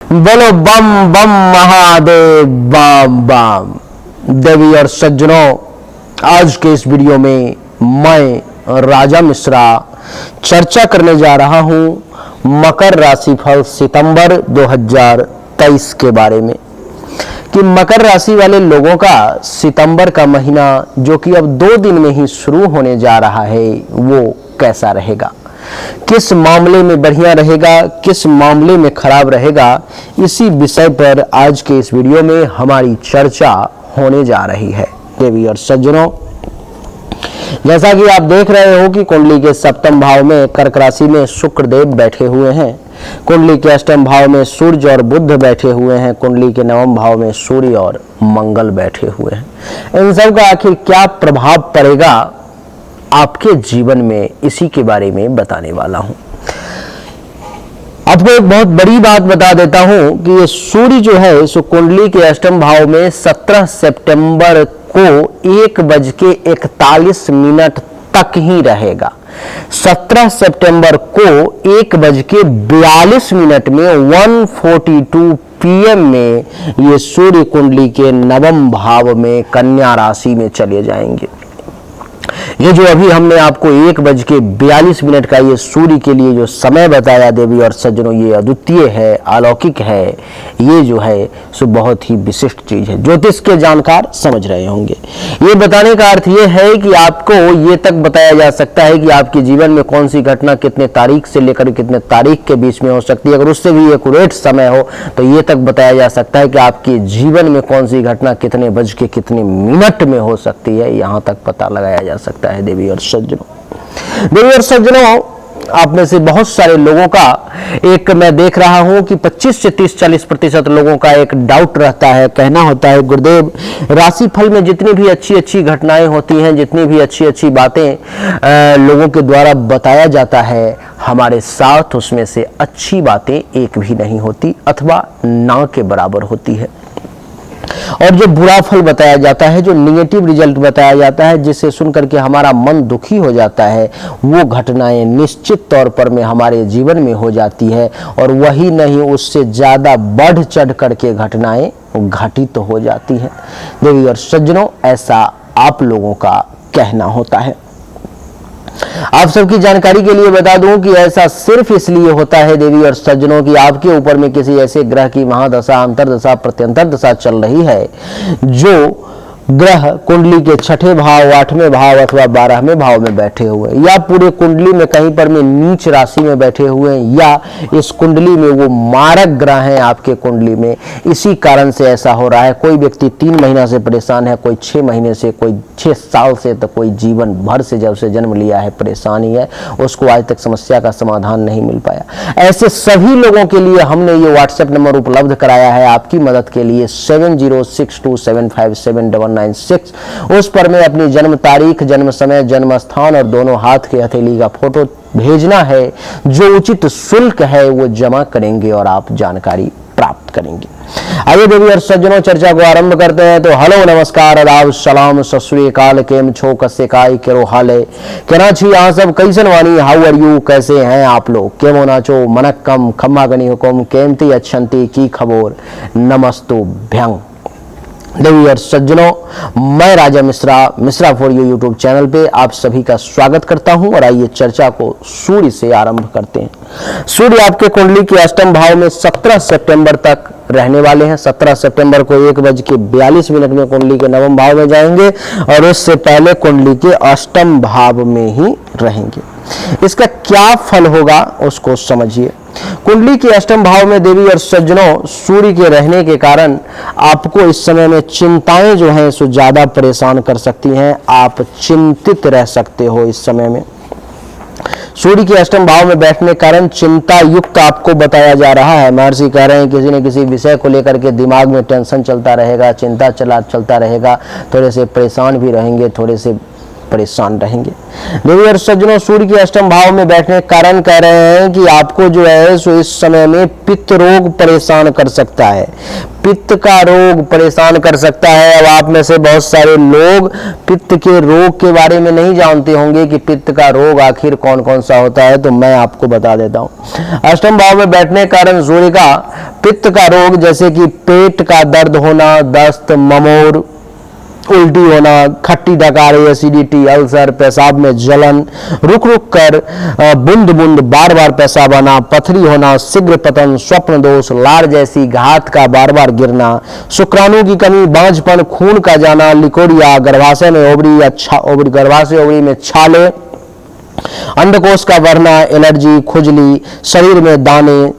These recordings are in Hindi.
बोलो बम बम महादेव बम बम। देवी और सज्जनों, आज के इस वीडियो में मैं राजा मिश्रा चर्चा करने जा रहा हूं मकर राशिफल सितंबर 2023 के बारे में कि मकर राशि वाले लोगों का सितंबर का महीना जो कि अब 2 दिन में ही शुरू होने जा रहा है वो कैसा रहेगा, किस मामले में बढ़िया रहेगा, किस मामले में खराब रहेगा, इसी विषय पर आज के इस वीडियो में हमारी चर्चा होने जा रही है। देवी और सज्जनों, जैसा कि आप देख रहे हो कि कुंडली के सप्तम भाव में कर्क राशि में शुक्र देव बैठे हुए हैं, कुंडली के अष्टम भाव में सूर्य और बुध बैठे हुए हैं, कुंडली के नवम भाव में सूर्य और मंगल बैठे हुए हैं। इन सब का आखिर क्या प्रभाव पड़ेगा आपके जीवन में, इसी के बारे में बताने वाला हूं। आपको एक बहुत बड़ी बात बता देता हूं कि ये सूर्य जो है सो कुंडली के अष्टम भाव में 17 सितंबर को 1:41 तक ही रहेगा। 17 सितंबर को 1:42 में 1:42 PM में ये सूर्य कुंडली के नवम भाव में कन्या राशि में चले जाएंगे। ये जो अभी हमने आपको 1:42 का ये सूर्य के लिए जो समय बताया देवी और सज्जनों, ये अद्वितीय है, अलौकिक है। ये जो है सो बहुत ही विशिष्ट चीज है, ज्योतिष के जानकार समझ रहे होंगे। ये बताने का अर्थ ये है कि आपको ये तक बताया जा सकता है कि आपके जीवन में कौन सी घटना कितने तारीख से लेकर कितने तारीख के बीच में हो सकती है। अगर उससे भी एक्यूरेट समय हो तो ये तक बताया जा सकता है कि आपके जीवन में कौन सी घटना कितने बज के कितने मिनट में हो सकती है, यहाँ तक पता लगाया जा सकता है। देवी और सज्जनों, आप में से बहुत सारे लोगों का एक मैं देख रहा हूं कि 25 से 30-40% लोगों का एक डाउट रहता है, कहना होता है गुरुदेव राशिफल में जितनी भी अच्छी घटनाएं होती हैं, जितनी भी अच्छी बातें लोगों के द्वारा बताया जाता है, हमारे साथ उसमें से अच्छी बातें एक भी नहीं होती अथवा ना के बराबर होती है। और जो बुरा फल बताया जाता है, जो निगेटिव रिजल्ट बताया जाता है, जिसे सुनकर के हमारा मन दुखी हो जाता है, वो घटनाएं निश्चित तौर पर में हमारे जीवन में हो जाती है। और वही नहीं, उससे ज्यादा बढ़ चढ़ करके घटनाएं घटित हो जाती हैं। देवी और सज्जनों, ऐसा आप लोगों का कहना होता है। आप सबकी जानकारी के लिए बता दूं कि ऐसा सिर्फ इसलिए होता है देवी और सज्जनों कि आपके ऊपर में किसी ऐसे ग्रह की महादशा, अंतरदशा, प्रत्यंतर दशा चल रही है जो ग्रह कुंडली के 6ठे भाव, 8वें भाव अथवा 12वें भाव में बैठे हुए, या पूरे कुंडली में कहीं पर में नीच राशि में बैठे हुए हैं, या इस कुंडली में वो मारक ग्रह हैं आपके कुंडली में। इसी कारण से ऐसा हो रहा है। कोई व्यक्ति 3 महीना से परेशान है, कोई 6 महीने से, कोई 6 साल से, तो कोई जीवन भर से जब से जन्म लिया है परेशानी है, उसको आज तक समस्या का समाधान नहीं मिल पाया। ऐसे सभी लोगों के लिए हमने ये व्हाट्सएप नंबर उपलब्ध कराया है आपकी मदद के लिए, 7062757196। उस पर में अपनी जन्म तारीख, जन्म समय, जन्म स्थान और दोनों हाथ के हथेली का फोटो भेजना है। जो उचित शुल्क है वो जमा करेंगे और आप जानकारी प्राप्त करेंगे। आइए देवी और सज्जनों, चर्चा को आरंभ करते हैं। तो हेलो, नमस्कार, आदाब, सलाम, सत श्री अकाल, केम छो, कसे काय, केरो हाले, केना छी यहाँ सब, कैसन वानी, हाउ आर यू, कैसे हैं आप लोग, केमो नाचो, मनक्कम, खम्मा गनी हुकुम, केमती अच्छंती, की खबोर, नमस्तु भ्यंग। देवी और सज्जनों, मैं Raja Mishra for you YouTube channel पे आप सभी का स्वागत करता हूं। और आइए चर्चा को सूर्य से आरंभ करते हैं। सूर्य आपके कुंडली के अष्टम भाव में 17 सितंबर तक रहने वाले हैं। 17 सितंबर को 1:42 में कुंडली के नवम भाव में जाएंगे और उससे पहले कुंडली के अष्टम भाव में ही रहेंगे। इसका क्या फल होगा उसको समझिए। कुंडली के अष्टम भाव में देवी और सज्जनों सूर्य के रहने के कारण आपको इस समय में चिंताएं जो हैं सो ज्यादा परेशान कर सकती हैं। आप चिंतित रह सकते हो इस समय में। सूर्य के अष्टम भाव में बैठने के कारण चिंता युक्त आपको बताया जा रहा है। महर्षि कह रहे हैं किसी न किसी विषय को लेकर के दिमाग में टेंशन चलता रहेगा, चिंता चलता रहेगा, थोड़े से परेशान भी रहेंगे, थोड़े से परेशान रहेंगे। देवी और सज्जनों, सूर्य के अष्टम भाव में बैठने के कारण कह रहे हैं कि आपको जो है सो इस समय में पित्त रोग परेशान कर सकता है, पित्त का रोग परेशान कर सकता है। अब आप में से बहुत सारे लोग पित्त के रोग के बारे में नहीं जानते होंगे कि पित्त का रोग आखिर कौन कौन सा होता है, तो मैं आपको बता देता हूँ। अष्टम भाव में बैठने के कारण सूर्य का पित्त का रोग जैसे कि पेट का दर्द होना, दस्त, ममोर, उल्टी होना, खट्टी डकारी, एसिडिटी, अल्सर, पेशाब में जलन, रुक रुक कर बूंद बूंद बार बार पेशाब आना, पथरी होना, शीघ्र पतन, स्वप्न दोष, लार जैसी घात का बार बार गिरना, शुक्राणु की कमी, बांझपन, खून का जाना, लिकोरिया, गर्भाशय में ओवरी या गर्भाशय ओवरी में छाले, अंडकोश का बढ़ना, एलर्जी, खुजली, शरीर में दाने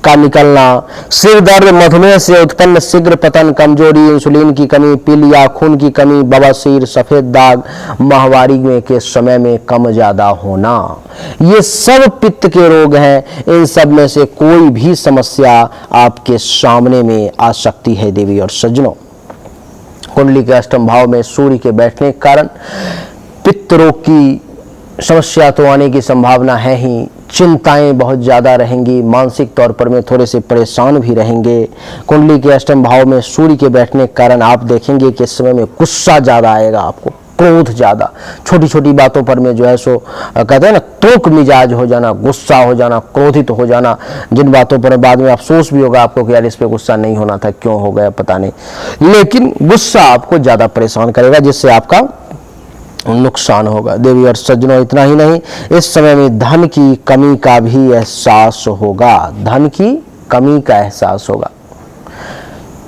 का निकलना, सिर दर्द, मधुमेह से उत्पन्न शीघ्र पतन, कमजोरी, इंसुलिन की कमी, पीलिया, खून की कमी, बवासीर, सफेद दाग, माहवारी में के समय में कम ज्यादा होना, ये सब पित्त के रोग हैं। इन सब में से कोई भी समस्या आपके सामने में आ सकती है। देवी और सज्जनों, कुंडली के अष्टम भाव में सूर्य के बैठने के कारण पित्त रोग की समस्या तो आने की संभावना है ही, चिंताएं बहुत ज़्यादा रहेंगी, मानसिक तौर पर में थोड़े से परेशान भी रहेंगे। कुंडली के अष्टम भाव में सूर्य के बैठने के कारण आप देखेंगे कि इस समय में गुस्सा ज़्यादा आएगा, आपको क्रोध ज़्यादा, छोटी छोटी बातों पर में जो है सो कहते हैं ना तोक मिजाज हो जाना, गुस्सा हो जाना, क्रोधित हो जाना, जिन बातों पर बाद में अफसोस भी होगा आपको कि यार इस पे गुस्सा नहीं होना था, क्यों हो गया पता नहीं, लेकिन गुस्सा आपको ज़्यादा परेशान करेगा जिससे आपका नुकसान होगा। देवी और सज्जनों, इतना ही नहीं, इस समय में धन की कमी का भी एहसास होगा, धन की कमी का एहसास होगा।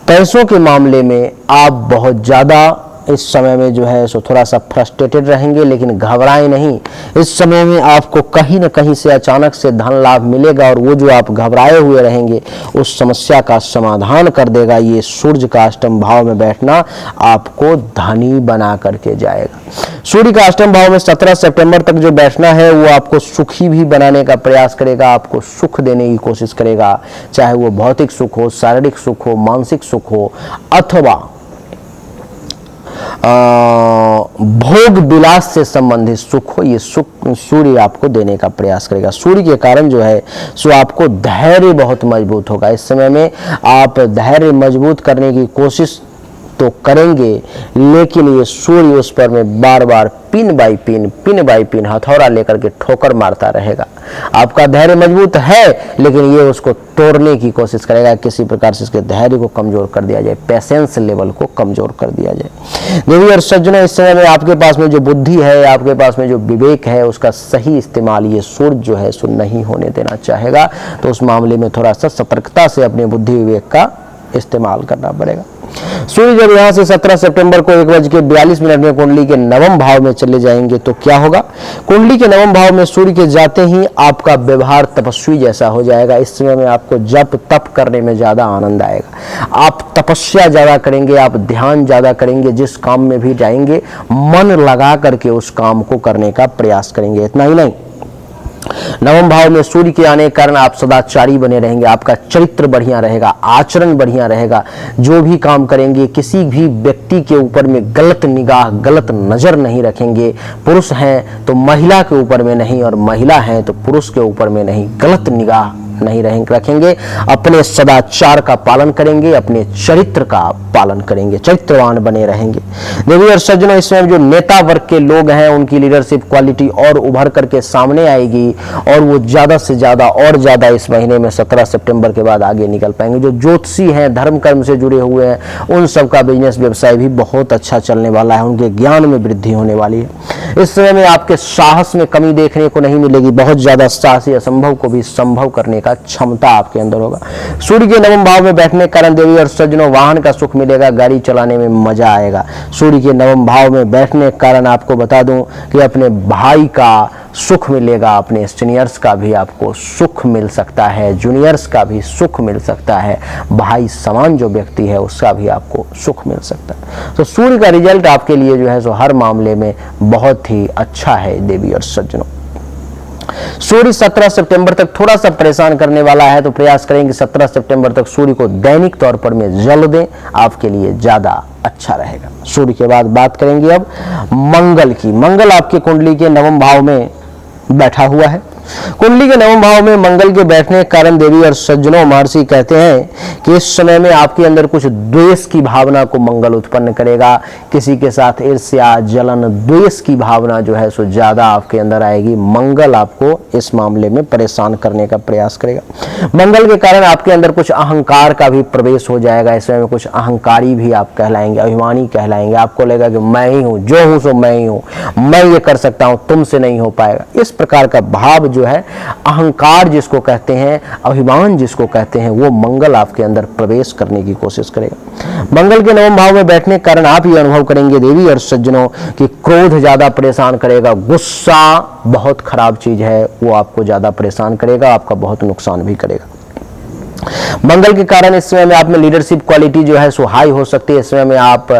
पैसों के मामले में आप बहुत ज़्यादा इस समय में जो है सो थोड़ा सा फ्रस्ट्रेटेड रहेंगे, लेकिन घबराएं नहीं। इस समय में आपको कहीं न कहीं से अचानक से धन लाभ मिलेगा और वो जो आप घबराए हुए रहेंगे उस समस्या का समाधान कर देगा। ये सूर्य का अष्टम भाव में बैठना आपको धनी बना करके जाएगा। सूर्य का अष्टम भाव में 17 सितंबर तक जो बैठना है वो आपको सुखी भी बनाने का प्रयास करेगा, आपको सुख देने की कोशिश करेगा, चाहे वो भौतिक सुख हो, शारीरिक सुख हो, मानसिक सुख हो, अथवा भोग विलास से संबंधित सुख हो, ये सुख सूर्य आपको देने का प्रयास करेगा। सूर्य के कारण जो है सो आपको धैर्य बहुत मजबूत होगा। इस समय में आप धैर्य मजबूत करने की कोशिश तो करेंगे, लेकिन ये सूर्य उस पर में बार बार पिन बाई पिन हथौड़ा लेकर के ठोकर मारता रहेगा। आपका धैर्य मजबूत है, लेकिन ये उसको तोड़ने की कोशिश करेगा, किसी प्रकार से इसके धैर्य को कमजोर कर दिया जाए, पेशेंस लेवल को कमजोर कर दिया जाए। देवी और सज्जनों, इस समय में आपके पास में जो बुद्धि है, आपके पास में जो विवेक है, उसका सही इस्तेमाल ये सूर्य जो है सो नहीं होने देना चाहेगा। तो उस मामले में थोड़ा सा सतर्कता से अपने बुद्धि विवेक का इस्तेमाल करना पड़ेगा। सूर्य जब यहाँ से 17 सितंबर को 1:42 में कुंडली के नवम भाव में चले जाएंगे तो क्या होगा? कुंडली के नवम भाव में सूर्य के जाते ही आपका व्यवहार तपस्वी जैसा हो जाएगा। इस समय में आपको जप तप करने में ज्यादा आनंद आएगा, आप तपस्या ज्यादा करेंगे, आप ध्यान ज्यादा करेंगे, जिस काम में भी जाएंगे मन लगा करके उस काम को करने का प्रयास करेंगे। इतना ही नहीं, नवम भाव में सूर्य के आने के कारण आप सदाचारी बने रहेंगे, आपका चरित्र बढ़िया रहेगा, आचरण बढ़िया रहेगा। जो भी काम करेंगे किसी भी व्यक्ति के ऊपर में गलत निगाह, गलत नजर नहीं रखेंगे। पुरुष हैं तो महिला के ऊपर में नहीं, और महिला हैं तो पुरुष के ऊपर में नहीं, गलत निगाह नहीं रखेंगे। अपने सदाचार का पालन करेंगे, अपने चरित्र का पालन करेंगे, चरित्रवान बने रहेंगे। देवी और सज्जनों, इस समय जो नेता वर्ग के लोग हैं उनकी लीडरशिप क्वालिटी और उभर करके सामने आएगी, और वो ज्यादा से ज्यादा और ज्यादा इस महीने में 17 सितंबर के बाद आगे निकल पाएंगे। जो ज्योतिषी हैं, धर्म कर्म से जुड़े हुए हैं, उन सब का बिजनेस व्यवसाय भी बहुत अच्छा चलने वाला है, उनके ज्ञान में वृद्धि होने वाली है। इस समय में आपके साहस में कमी देखने को नहीं मिलेगी, बहुत ज्यादा साहसी असंभव को भी संभव करने का क्षमता आपके अंदर होगा। सूर्य के नवम भाव में बैठने के कारण देवी और सज्जनों वाहन का सुख मिलेगा, गाड़ी चलाने में मजा आएगा। सूर्य के नवम भाव में बैठने के कारण आपको बता दूं कि अपने भाई का सुख मिलेगा, अपने सीनियर्स का भी आपको सुख मिल सकता है, जूनियर्स का भी सुख मिल सकता है, भाई समान जो व्यक्ति है उसका भी आपको सुख मिल सकता है। तो सूर्य का रिजल्ट आपके लिए जो है सो हर मामले में बहुत ही अच्छा है। देवी और सज्जनों, सूर्य 17 सितंबर तक थोड़ा सा परेशान करने वाला है, तो प्रयास करेंगे 17 सितंबर तक सूर्य को दैनिक तौर पर में जल दें, आपके लिए ज्यादा अच्छा रहेगा। सूर्य के बाद बात करेंगे अब मंगल की। मंगल आपके कुंडली के नवम भाव में बैठा हुआ है। कुंडली के नवम भाव में मंगल के बैठने के कारण देवी और सज्जनों महर्षि कहते हैं कि इस समय में आपके अंदर कुछ द्वेष की भावना को मंगल उत्पन्न करेगा। किसी के साथ ईर्ष्या, जलन, द्वेष की भावना जो है सो ज्यादा आपके अंदर आएगी। मंगल आपको इस मामले में परेशान करने का प्रयास करेगा। मंगल के कारण आपके अंदर कुछ अहंकार का भी प्रवेश हो जाएगा। इस समय में कुछ अहंकारी भी आप कहलाएंगे, अभिमानी कहलाएंगे। आपको लगेगा कि मैं ही हूं, जो हूं सो मैं ही हूं, मैं ये कर सकता हूं, तुमसे नहीं हो पाएगा। इस प्रकार का भाव जो है, अहंकार जिसको कहते हैं, अभिमान जिसको कहते हैं, वो मंगल आपके अंदर प्रवेश करने की कोशिश करेगा। मंगल के नवम भाव में बैठने के कारण आप ये अनुभव करेंगे देवी और सज्जनों कि क्रोध ज्यादा परेशान करेगा। गुस्सा बहुत खराब चीज है, वो आपको ज्यादा परेशान करेगा, आपका बहुत नुकसान भी करेगा। मंगल के कारण इस समय में आप में लीडरशिप क्वालिटी जो है सो हाई हो सकती है। इस समय में आप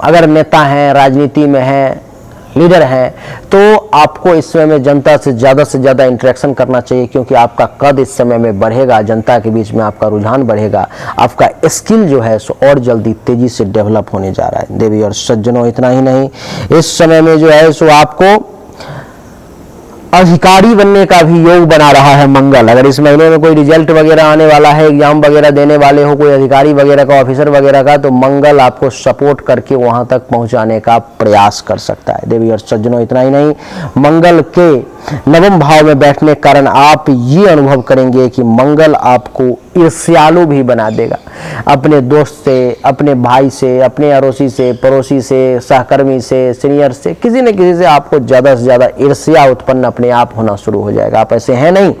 अगर नेता हैं, राजनीति में हैं, लीडर हैं, तो आपको इस समय में जनता से ज्यादा इंटरेक्शन करना चाहिए, क्योंकि आपका कद इस समय में बढ़ेगा, जनता के बीच में आपका रुझान बढ़ेगा, आपका स्किल जो है सो और जल्दी तेजी से डेवलप होने जा रहा है। देवी और सज्जनों, इतना ही नहीं, इस समय में जो है सो आपको अधिकारी बनने का भी योग बना रहा है मंगल। अगर इस महीने में कोई रिजल्ट वगैरह आने वाला है, एग्जाम वगैरह देने वाले हो, कोई अधिकारी वगैरह का, ऑफिसर वगैरह का, तो मंगल आपको सपोर्ट करके वहां तक पहुंचाने का प्रयास कर सकता है। देवी और सज्जनों, इतना ही नहीं, मंगल के नवम भाव में बैठने के कारण आप ये अनुभव करेंगे कि मंगल आपको ईर्ष्यालु भी बना देगा। अपने दोस्त से, अपने भाई से, अपने अड़ोसी से, पड़ोसी से, सहकर्मी से, सीनियर से, किसी न किसी से आपको ज्यादा से ज्यादा ईर्ष्या उत्पन्न अपने आप होना शुरू हो जाएगा। आप ऐसे हैं नहीं,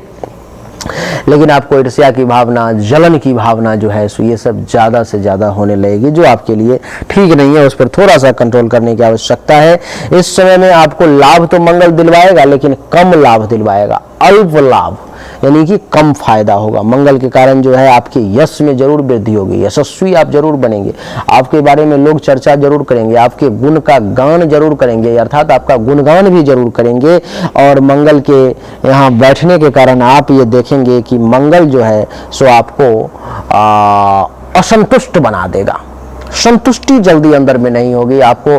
लेकिन आपको ईर्ष्या की भावना, जलन की भावना जो है सो ये सब ज्यादा से ज्यादा होने लगेगी, जो आपके लिए ठीक नहीं है। उस पर थोड़ा सा कंट्रोल करने की आवश्यकता है। इस समय में आपको लाभ तो मंगल दिलवाएगा, लेकिन कम लाभ दिलवाएगा, अल्प लाभ, यानी कि कम फायदा होगा। मंगल के कारण जो है आपके यश में जरूर वृद्धि होगी, यशस्वी आप जरूर बनेंगे, आपके बारे में लोग चर्चा जरूर करेंगे, आपके गुण का गान जरूर करेंगे, अर्थात आपका गुणगान भी जरूर करेंगे। और मंगल के यहाँ बैठने के कारण आप ये देखेंगे कि मंगल जो है सो आपको असंतुष्ट बना देगा। संतुष्टि जल्दी अंदर में नहीं होगी। आपको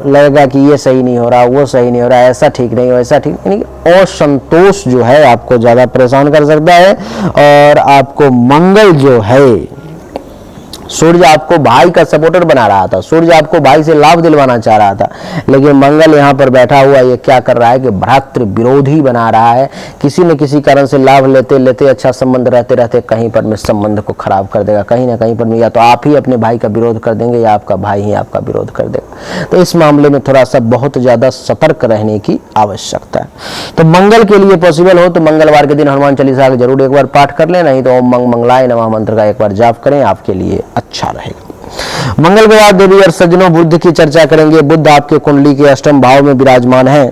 लगेगा कि ये सही नहीं हो रहा, वो सही नहीं हो रहा, ऐसा ठीक नहीं हो, ऐसा ठीक नहीं। असंतोष जो है आपको ज्यादा परेशान कर सकता है। और आपको मंगल जो है, सूर्य आपको भाई का सपोर्टर बना रहा था, सूर्य आपको भाई से लाभ दिलवाना चाह रहा था, लेकिन मंगल यहाँ पर बैठा हुआ ये क्या कर रहा है कि भ्रातृ विरोधी बना रहा है। किसी न किसी कारण से लाभ लेते लेते, अच्छा संबंध रहते रहते कहीं पर में संबंध को खराब कर देगा। कहीं ना कहीं पर में या तो आप ही अपने भाई का विरोध कर देंगे, या आपका भाई ही आपका विरोध कर देगा। तो इस मामले में थोड़ा सा बहुत ज्यादा सतर्क रहने की आवश्यकता है। तो मंगल के लिए पॉसिबल हो तो मंगलवार के दिन हनुमान चालीसा का जरूर एक बार पाठ कर लें, नहीं तो ओम मंगलाय नमः मंत्र का एक बार जाप करें, आपके लिए अच्छा रहेगा। मंगल के बाद देवी और सज्जनों बुध की चर्चा करेंगे। बुध आपके कुंडली के अष्टम भाव में विराजमान है,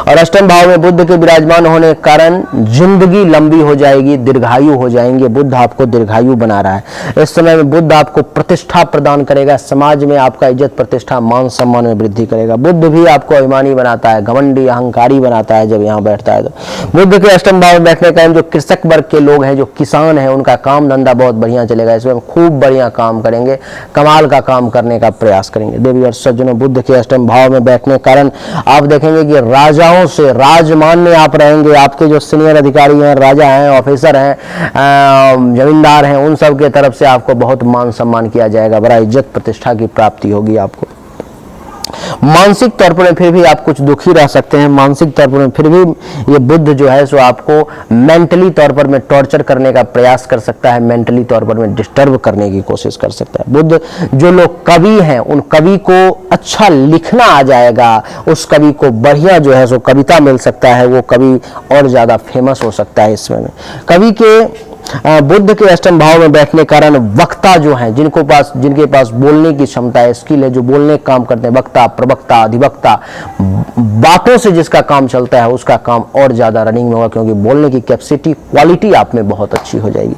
और अष्टम भाव में बुध के विराजमान होने के कारण जिंदगी लंबी हो जाएगी, दीर्घायु हो जाएंगे। बुध आपको दीर्घायु बना रहा है। इस समय में बुध आपको प्रतिष्ठा प्रदान करेगा, समाज में आपका इज्जत प्रतिष्ठा मान सम्मान में वृद्धि करेगा। बुध भी आपको अभिमानी बनाता है, घमंडी अहंकारी बनाता है जब यहाँ बैठता है। तो बुध के अष्टम भाव में बैठने का जो कृषक वर्ग के लोग हैं, जो किसान हैं, उनका काम धंधा बहुत बढ़िया चलेगा। इसमें खूब बढ़िया काम करेंगे, कमाल का काम करने का प्रयास करेंगे। देवी और सज्जनों, बुध के अष्टम भाव में बैठने के कारण आप देखेंगे कि राजाओं से राजमान्य आप रहेंगे। आपके जो सीनियर अधिकारी हैं, राजा हैं, ऑफिसर हैं, जमींदार हैं, उन सब के तरफ से आपको बहुत मान सम्मान किया जाएगा। बड़ा इज्जत प्रतिष्ठा की प्राप्ति होगी आपको। मानसिक तौर पर फिर भी आप कुछ दुखी रह सकते हैं। मानसिक तौर पर फिर भी ये बुध जो है सो आपको मेंटली तौर पर में टॉर्चर करने का प्रयास कर सकता है, मेंटली तौर पर में डिस्टर्ब करने की कोशिश कर सकता है। बुध, जो लोग कवि हैं, उन कवि को अच्छा लिखना आ जाएगा, उस कवि को बढ़िया जो है सो कविता मिल सकता है, वो कवि और ज्यादा फेमस हो सकता है। इसमें कवि के बुध के अष्टम भाव में बैठने के कारण वक्ता जो हैं, जिनके पास बोलने की क्षमता है, स्किल है, जो बोलने का काम करते हैं, वक्ता, प्रवक्ता, अधिवक्ता, बातों से जिसका काम चलता है उसका काम और ज्यादा रनिंग में होगा, क्योंकि बोलने की कैपेसिटी, क्वालिटी आप में बहुत अच्छी हो जाएगी।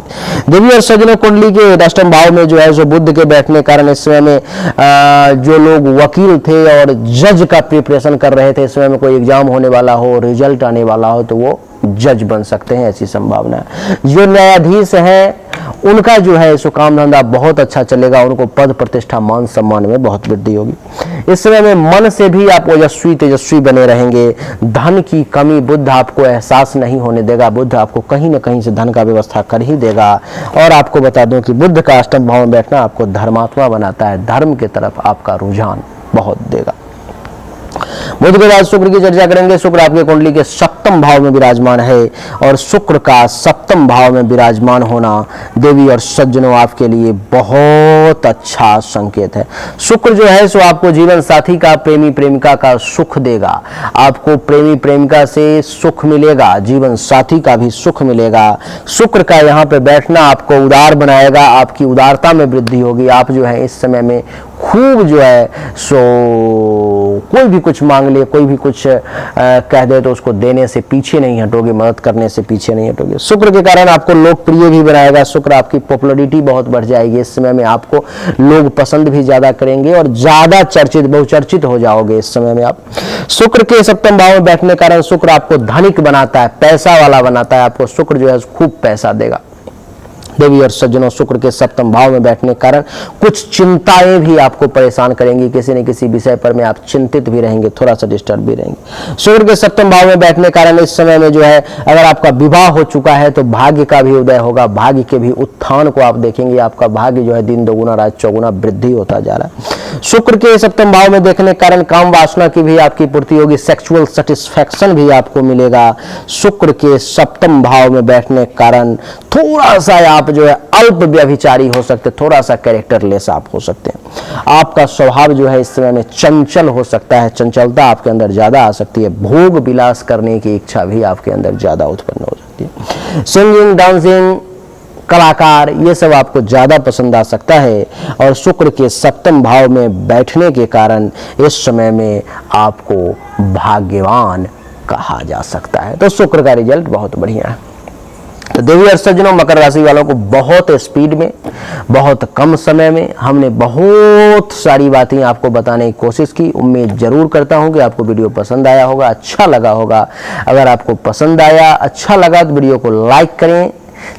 देवी और सज्जनों, कुंडली के अष्टम भाव में जो है सो बुध के बैठने के कारण इस समय में जो लोग वकील थे और जज का प्रिपरेशन कर रहे थे, इस समय में कोई एग्जाम होने वाला हो, रिजल्ट आने वाला हो, तो वो जज बन सकते हैं, ऐसी संभावना है। जो न्यायाधीश हैं उनका जो है सो काम धंधा बहुत अच्छा चलेगा, उनको पद प्रतिष्ठा मान सम्मान में बहुत वृद्धि होगी। इस समय में मन से भी आप ओजस्वी तेजस्वी बने रहेंगे। धन की कमी बुध आपको एहसास नहीं होने देगा, बुध आपको कहीं ना कहीं से धन का व्यवस्था कर ही देगा। और आपको बता दूं कि बुध का अष्टम भाव में बैठना आपको धर्मात्मा बनाता है, धर्म की तरफ आपका रुझान बहुत देगा। बुध के बाद शुक्र की चर्चा करेंगे। शुक्र आपके कुंडली के सप्तम भाव में विराजमान है और शुक्र का सप्तम भाव में विराजमान होना देवी और सज्जनों आपके लिए बहुत अच्छा संकेत है। शुक्र जो है सो आपको जीवन साथी का, प्रेमी प्रेमिका का सुख देगा। आपको प्रेमी प्रेमिका से सुख मिलेगा, जीवन साथी का भी सुख मिलेगा। शुक्र का यहाँ पे बैठना आपको उदार बनाएगा, आपकी उदारता में वृद्धि होगी। आप जो है इस समय में खूब जो है सो कोई भी कुछ मांग ले, कोई भी कुछ कह दे तो उसको देने से पीछे नहीं हटोगे, मदद करने से पीछे नहीं हटोगे। शुक्र के कारण आपको लोकप्रिय भी बनाएगा। शुक्र आपकी पॉपुलैरिटी बहुत बढ़ जाएगी। इस समय में आपको लोग पसंद भी ज्यादा करेंगे और ज्यादा चर्चित, बहुचर्चित हो जाओगे इस समय में आप। शुक्र के सप्तम भाव में बैठने के कारण शुक्र आपको धनिक बनाता है, पैसा वाला बनाता है। आपको शुक्र जो है खूब पैसा देगा। देवी और सज्जनों, शुक्र के सप्तम भाव में बैठने के कारण कुछ चिंताएं भी आपको परेशान करेंगी। किसी न किसी विषय पर में आप चिंतित भी रहेंगे, थोड़ा सा डिस्टर्ब भी रहेंगे। शुक्र के सप्तम भाव में बैठने के कारण इस समय में जो है अगर आपका विवाह हो चुका है तो भाग्य का भी उदय होगा, भाग्य के भी उत्थान को आप देखेंगे। आपका भाग्य जो है दिन दोगुना रात चौगुना वृद्धि होता जा रहा है। शुक्र के सप्तम भाव में देखने के कारण काम वासना की भी आपकी पूर्ति होगी, सेक्सुअल सेटिस्फैक्शन भी आपको मिलेगा। शुक्र के सप्तम भाव में बैठने के कारण थोड़ा सा आप जो है अल्प व्यभिचारी हो सकते, थोड़ा सा कैरेक्टरलेस आप हो सकते हैं। आपका स्वभाव जो है इस समय में चंचल हो सकता है, चंचलता आपके अंदर ज्यादा आ सकती है। भोग विलास करने की इच्छा भी आपके अंदर ज्यादा उत्पन्न हो सकती है। सिंगिंग, डांसिंग, कलाकार, ये सब आपको ज्यादा पसंद आ सकता है। और शुक्र के सप्तम भाव में बैठने के कारण इस समय में आपको भाग्यवान कहा जा सकता है। तो शुक्र का रिजल्ट बहुत बढ़िया है। तो देवी और सज्जनों, मकर राशि वालों को बहुत स्पीड में, बहुत कम समय में हमने बहुत सारी बातें आपको बताने की कोशिश की। उम्मीद जरूर करता हूं कि आपको वीडियो पसंद आया होगा, अच्छा लगा होगा। अगर आपको पसंद आया, अच्छा लगा तो वीडियो को लाइक करें,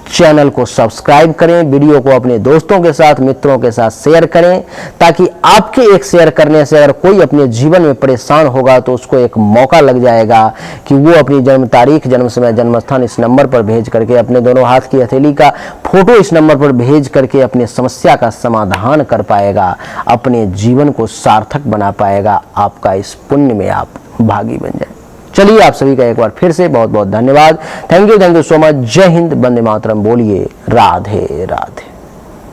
चैनल को सब्सक्राइब करें, वीडियो को अपने दोस्तों के साथ, मित्रों के साथ शेयर करें, ताकि आपके एक शेयर करने से अगर कोई अपने जीवन में परेशान होगा तो उसको एक मौका लग जाएगा कि वो अपनी जन्म तारीख, जन्म समय, जन्म स्थान इस नंबर पर भेज करके, अपने दोनों हाथ की हथेली का फोटो इस नंबर पर भेज करके अपनी समस्या का समाधान कर पाएगा, अपने जीवन को सार्थक बना पाएगा। आपका इस पुण्य में आप भागी बन जाए। चलिए, आप सभी का एक बार फिर से बहुत बहुत धन्यवाद। Thank you so much. जय हिंद, वंदे मातरम। बोलिए राधे राधे।